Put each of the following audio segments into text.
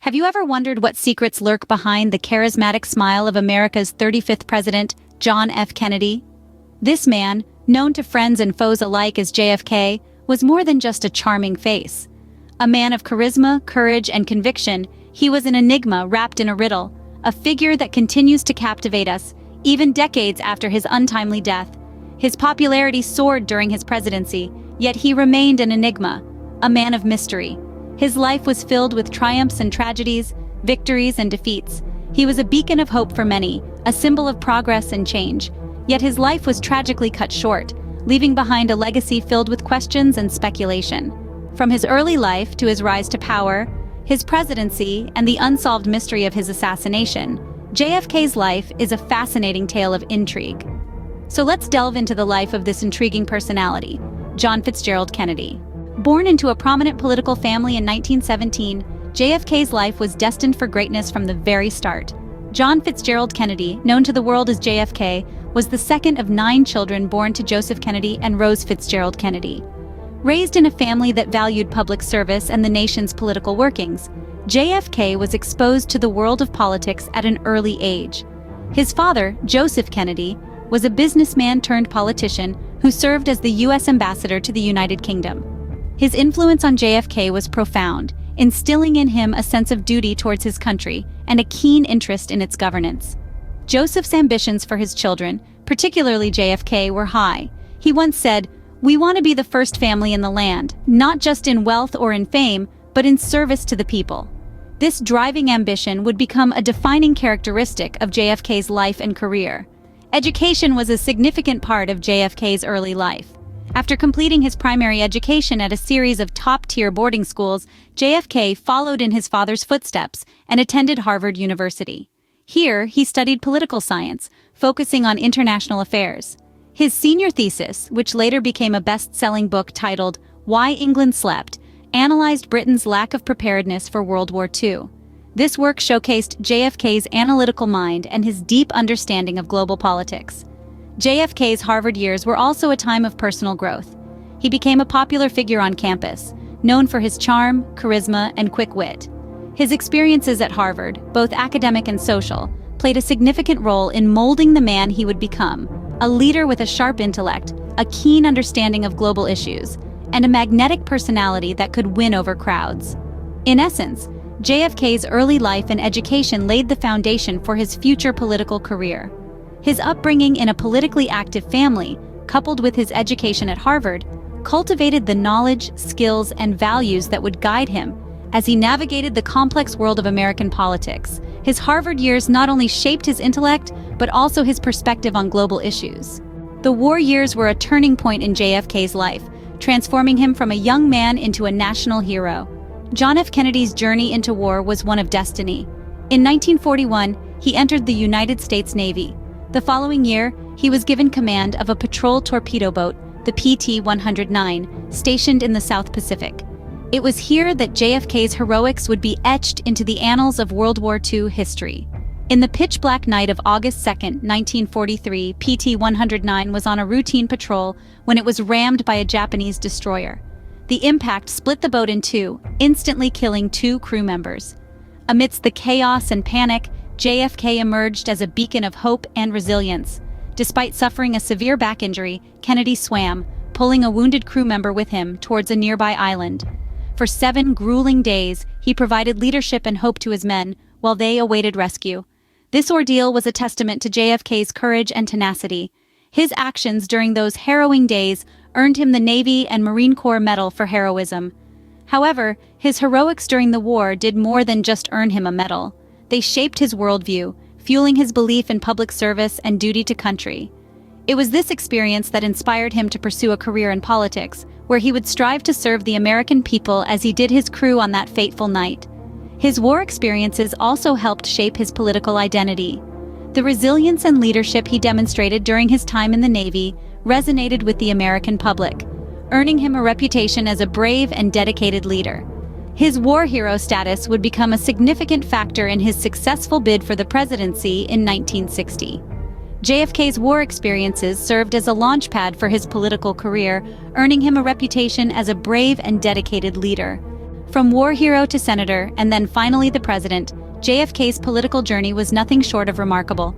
Have you ever wondered what secrets lurk behind the charismatic smile of America's 35th president, John F. Kennedy? This man, known to friends and foes alike as JFK, was more than just a charming face. A man of charisma, courage, and conviction, he was an enigma wrapped in a riddle, a figure that continues to captivate us, even decades after his untimely death. His popularity soared during his presidency, yet he remained an enigma, a man of mystery. His life was filled with triumphs and tragedies, victories and defeats. He was a beacon of hope for many, a symbol of progress and change. Yet his life was tragically cut short, leaving behind a legacy filled with questions and speculation. From his early life to his rise to power, his presidency, and the unsolved mystery of his assassination, JFK's life is a fascinating tale of intrigue. So let's delve into the life of this intriguing personality, John Fitzgerald Kennedy. Born into a prominent political family in 1917, JFK's life was destined for greatness from the very start. John Fitzgerald Kennedy, known to the world as JFK, was the second of 9 children born to Joseph Kennedy and Rose Fitzgerald Kennedy. Raised in a family that valued public service and the nation's political workings, JFK was exposed to the world of politics at an early age. His father, Joseph Kennedy, was a businessman turned politician who served as the U.S. ambassador to the United Kingdom. His influence on JFK was profound, instilling in him a sense of duty towards his country and a keen interest in its governance. Joseph's ambitions for his children, particularly JFK, were high. He once said, "We want to be the first family in the land, not just in wealth or in fame, but in service to the people." This driving ambition would become a defining characteristic of JFK's life and career. Education was a significant part of JFK's early life. After completing his primary education at a series of top-tier boarding schools, JFK followed in his father's footsteps and attended Harvard University. Here, he studied political science, focusing on international affairs. His senior thesis, which later became a best-selling book titled Why England Slept, analyzed Britain's lack of preparedness for World War II. This work showcased JFK's analytical mind and his deep understanding of global politics. JFK's Harvard years were also a time of personal growth. He became a popular figure on campus, known for his charm, charisma, and quick wit. His experiences at Harvard, both academic and social, played a significant role in molding the man he would become, a leader with a sharp intellect, a keen understanding of global issues, and a magnetic personality that could win over crowds. In essence, JFK's early life and education laid the foundation for his future political career. His upbringing in a politically active family, coupled with his education at Harvard, cultivated the knowledge, skills, and values that would guide him as he navigated the complex world of American politics. His Harvard years not only shaped his intellect, but also his perspective on global issues. The war years were a turning point in JFK's life, transforming him from a young man into a national hero. John F. Kennedy's journey into war was one of destiny. In 1941, he entered the United States Navy. The following year, he was given command of a patrol torpedo boat, the PT-109, stationed in the South Pacific. It was here that JFK's heroics would be etched into the annals of World War II history. In the pitch-black night of August 2, 1943, PT-109 was on a routine patrol when it was rammed by a Japanese destroyer. The impact split the boat in two, instantly killing 2 crew members. Amidst the chaos and panic, JFK emerged as a beacon of hope and resilience. Despite suffering a severe back injury, Kennedy swam, pulling a wounded crew member with him towards a nearby island. For 7 grueling days, he provided leadership and hope to his men while they awaited rescue. This ordeal was a testament to JFK's courage and tenacity. His actions during those harrowing days earned him the Navy and Marine Corps Medal for heroism. However, his heroics during the war did more than just earn him a medal. They shaped his worldview, fueling his belief in public service and duty to country. It was this experience that inspired him to pursue a career in politics, where he would strive to serve the American people as he did his crew on that fateful night. His war experiences also helped shape his political identity. The resilience and leadership he demonstrated during his time in the Navy resonated with the American public, earning him a reputation as a brave and dedicated leader. His war hero status would become a significant factor in his successful bid for the presidency in 1960. JFK's war experiences served as a launchpad for his political career, earning him a reputation as a brave and dedicated leader. From war hero to senator, and then finally the president, JFK's political journey was nothing short of remarkable.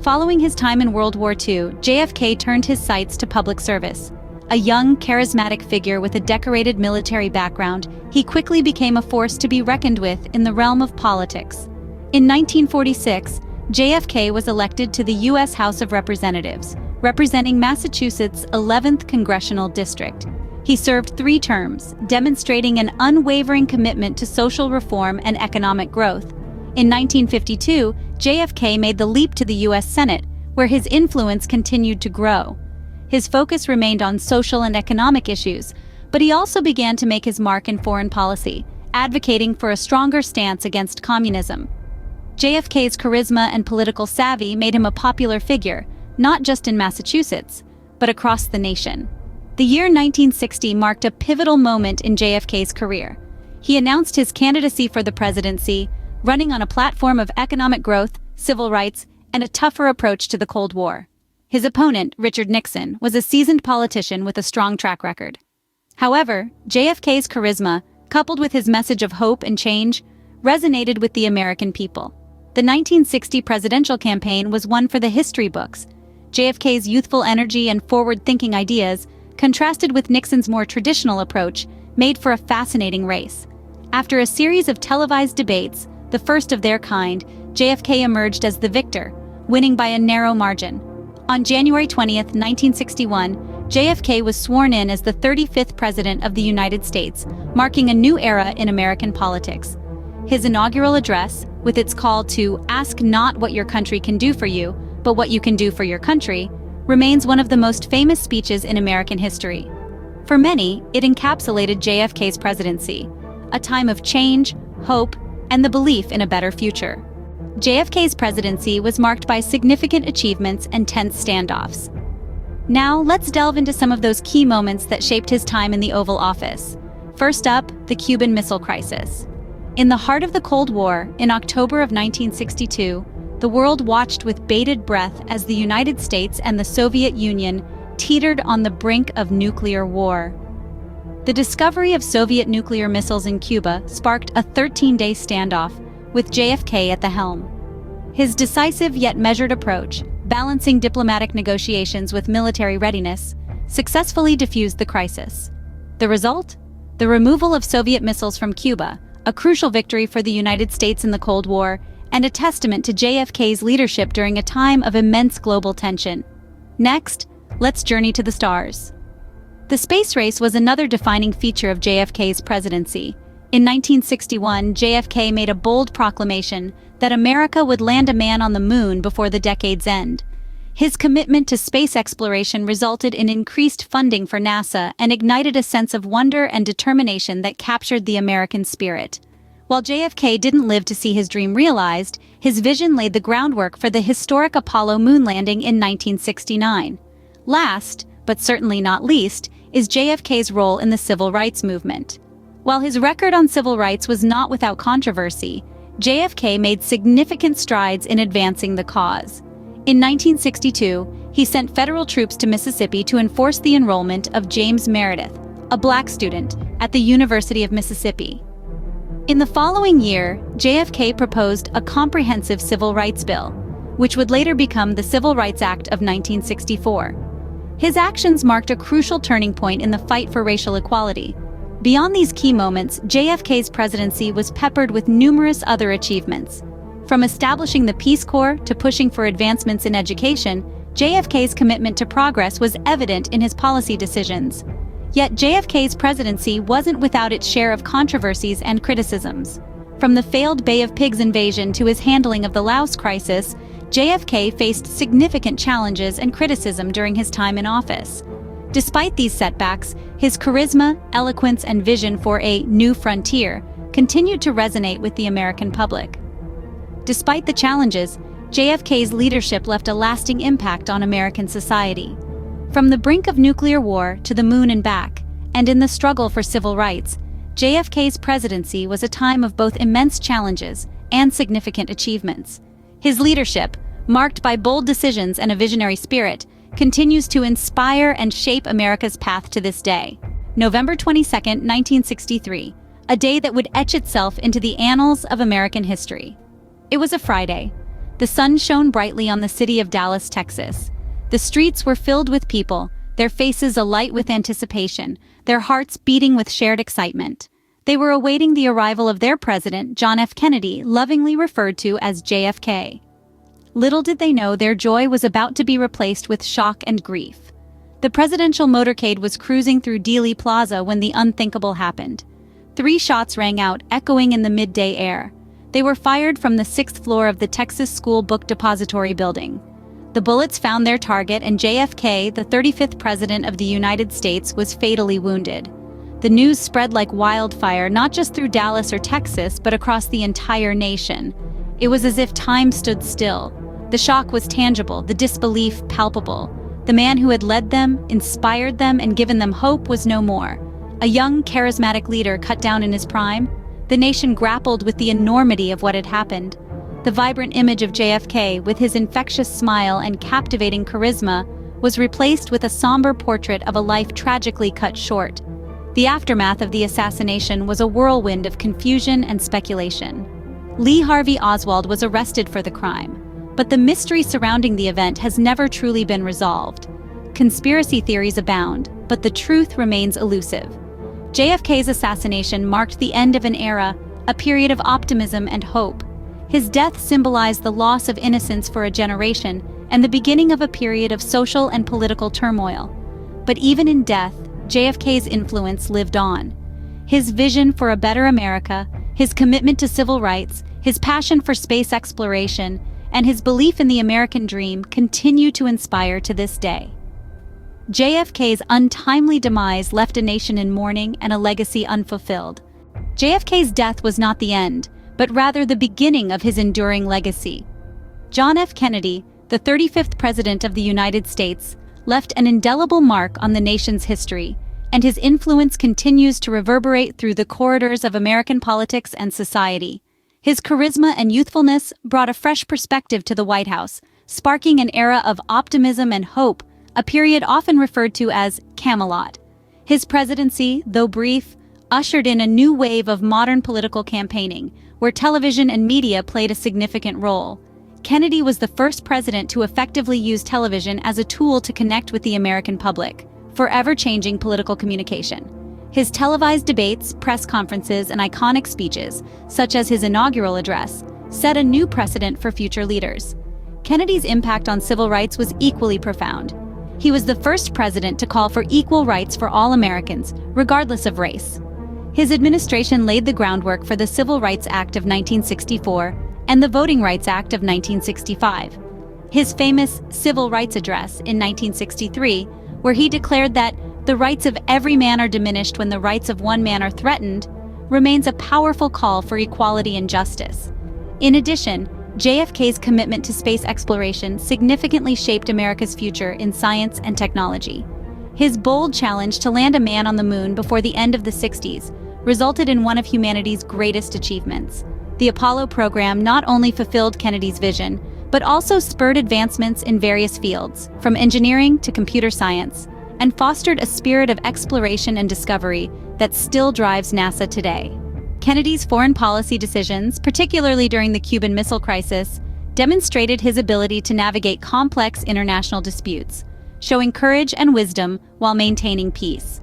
Following his time in World War II, JFK turned his sights to public service. A young, charismatic figure with a decorated military background, he quickly became a force to be reckoned with in the realm of politics. In 1946, JFK was elected to the U.S. House of Representatives, representing Massachusetts' 11th Congressional District. He served 3 terms, demonstrating an unwavering commitment to social reform and economic growth. In 1952, JFK made the leap to the U.S. Senate, where his influence continued to grow. His focus remained on social and economic issues, but he also began to make his mark in foreign policy, advocating for a stronger stance against communism. JFK's charisma and political savvy made him a popular figure, not just in Massachusetts, but across the nation. The year 1960 marked a pivotal moment in JFK's career. He announced his candidacy for the presidency, running on a platform of economic growth, civil rights, and a tougher approach to the Cold War. His opponent, Richard Nixon, was a seasoned politician with a strong track record. However, JFK's charisma, coupled with his message of hope and change, resonated with the American people. The 1960 presidential campaign was one for the history books. JFK's youthful energy and forward-thinking ideas, contrasted with Nixon's more traditional approach, made for a fascinating race. After a series of televised debates, the first of their kind, JFK emerged as the victor, winning by a narrow margin. On January 20, 1961, JFK was sworn in as the 35th President of the United States, marking a new era in American politics. His inaugural address, with its call to "Ask not what your country can do for you, but what you can do for your country," remains one of the most famous speeches in American history. For many, it encapsulated JFK's presidency, a time of change, hope, and the belief in a better future. JFK's presidency was marked by significant achievements and tense standoffs. Now, let's delve into some of those key moments that shaped his time in the Oval Office. First up, the Cuban Missile Crisis. In the heart of the Cold War, in October of 1962, the world watched with bated breath as the United States and the Soviet Union teetered on the brink of nuclear war. The discovery of Soviet nuclear missiles in Cuba sparked a 13-day standoff, with JFK at the helm. His decisive yet measured approach, balancing diplomatic negotiations with military readiness, successfully diffused the crisis. The result? The removal of Soviet missiles from Cuba, a crucial victory for the United States in the Cold War, and a testament to JFK's leadership during a time of immense global tension. Next, let's journey to the stars. The space race was another defining feature of JFK's presidency. In 1961, JFK made a bold proclamation that America would land a man on the moon before the decade's end. His commitment to space exploration resulted in increased funding for NASA and ignited a sense of wonder and determination that captured the American spirit. While JFK didn't live to see his dream realized, his vision laid the groundwork for the historic Apollo moon landing in 1969. Last, but certainly not least, is JFK's role in the civil rights movement. While his record on civil rights was not without controversy, JFK made significant strides in advancing the cause. In 1962, he sent federal troops to Mississippi to enforce the enrollment of James Meredith, a black student, at the University of Mississippi. In the following year, JFK proposed a comprehensive civil rights bill, which would later become the Civil Rights Act of 1964. His actions marked a crucial turning point in the fight for racial equality. Beyond these key moments, JFK's presidency was peppered with numerous other achievements. From establishing the Peace Corps to pushing for advancements in education, JFK's commitment to progress was evident in his policy decisions. Yet JFK's presidency wasn't without its share of controversies and criticisms. From the failed Bay of Pigs invasion to his handling of the Laos crisis, JFK faced significant challenges and criticism during his time in office. Despite these setbacks, his charisma, eloquence, and vision for a new frontier continued to resonate with the American public. Despite the challenges, JFK's leadership left a lasting impact on American society. From the brink of nuclear war to the moon and back, and in the struggle for civil rights, JFK's presidency was a time of both immense challenges and significant achievements. His leadership, marked by bold decisions and a visionary spirit, continues to inspire and shape America's path to this day. November 22, 1963, a day that would etch itself into the annals of American history. It was a Friday. The sun shone brightly on the city of Dallas, Texas. The streets were filled with people, their faces alight with anticipation, their hearts beating with shared excitement. They were awaiting the arrival of their president, John F. Kennedy, lovingly referred to as JFK. Little did they know their joy was about to be replaced with shock and grief. The presidential motorcade was cruising through Dealey Plaza when the unthinkable happened. 3 shots rang out, echoing in the midday air. They were fired from the 6th floor of the Texas School Book Depository building. The bullets found their target, and JFK, the 35th President of the United States, was fatally wounded. The news spread like wildfire, not just through Dallas or Texas, but across the entire nation. It was as if time stood still. The shock was tangible, the disbelief palpable. The man who had led them, inspired them, and given them hope was no more. A young, charismatic leader cut down in his prime. The nation grappled with the enormity of what had happened. The vibrant image of JFK, with his infectious smile and captivating charisma, was replaced with a somber portrait of a life tragically cut short. The aftermath of the assassination was a whirlwind of confusion and speculation. Lee Harvey Oswald was arrested for the crime, but the mystery surrounding the event has never truly been resolved. Conspiracy theories abound, but the truth remains elusive. JFK's assassination marked the end of an era, a period of optimism and hope. His death symbolized the loss of innocence for a generation and the beginning of a period of social and political turmoil. But even in death, JFK's influence lived on. His vision for a better America, his commitment to civil rights, his passion for space exploration, and his belief in the American dream continue to inspire to this day. JFK's untimely demise left a nation in mourning and a legacy unfulfilled. JFK's death was not the end, but rather the beginning of his enduring legacy. John F. Kennedy, the 35th President of the United States, left an indelible mark on the nation's history, and his influence continues to reverberate through the corridors of American politics and society. His charisma and youthfulness brought a fresh perspective to the White House, sparking an era of optimism and hope, a period often referred to as Camelot. His presidency, though brief, ushered in a new wave of modern political campaigning, where television and media played a significant role. Kennedy was the first president to effectively use television as a tool to connect with the American public, forever changing political communication. His televised debates, press conferences, and iconic speeches, such as his inaugural address, set a new precedent for future leaders. Kennedy's impact on civil rights was equally profound. He was the first president to call for equal rights for all Americans, regardless of race. His administration laid the groundwork for the Civil Rights Act of 1964 and the Voting Rights Act of 1965. His famous Civil Rights Address in 1963, where he declared that the rights of every man are diminished when the rights of one man are threatened, remains a powerful call for equality and justice. In addition, JFK's commitment to space exploration significantly shaped America's future in science and technology. His bold challenge to land a man on the moon before the end of the 60s resulted in one of humanity's greatest achievements. The Apollo program not only fulfilled Kennedy's vision, but also spurred advancements in various fields, from engineering to computer science, and fostered a spirit of exploration and discovery that still drives NASA today. Kennedy's foreign policy decisions, particularly during the Cuban Missile Crisis, demonstrated his ability to navigate complex international disputes, showing courage and wisdom while maintaining peace.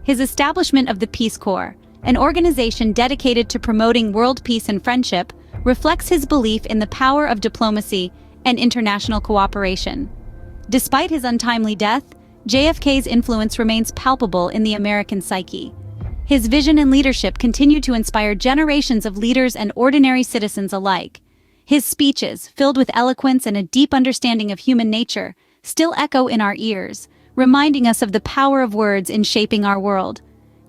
His establishment of the Peace Corps, an organization dedicated to promoting world peace and friendship, reflects his belief in the power of diplomacy and international cooperation. Despite his untimely death, JFK's influence remains palpable in the American psyche. His vision and leadership continue to inspire generations of leaders and ordinary citizens alike. His speeches, filled with eloquence and a deep understanding of human nature, still echo in our ears, reminding us of the power of words in shaping our world.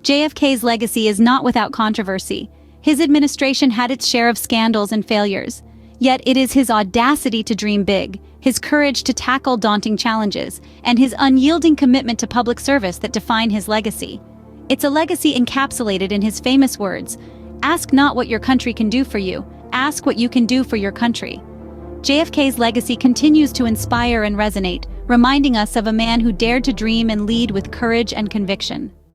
JFK's legacy is not without controversy. His administration had its share of scandals and failures. Yet it is his audacity to dream big, his courage to tackle daunting challenges, and his unyielding commitment to public service that define his legacy. It's a legacy encapsulated in his famous words, "Ask not what your country can do for you, ask what you can do for your country." JFK's legacy continues to inspire and resonate, reminding us of a man who dared to dream and lead with courage and conviction.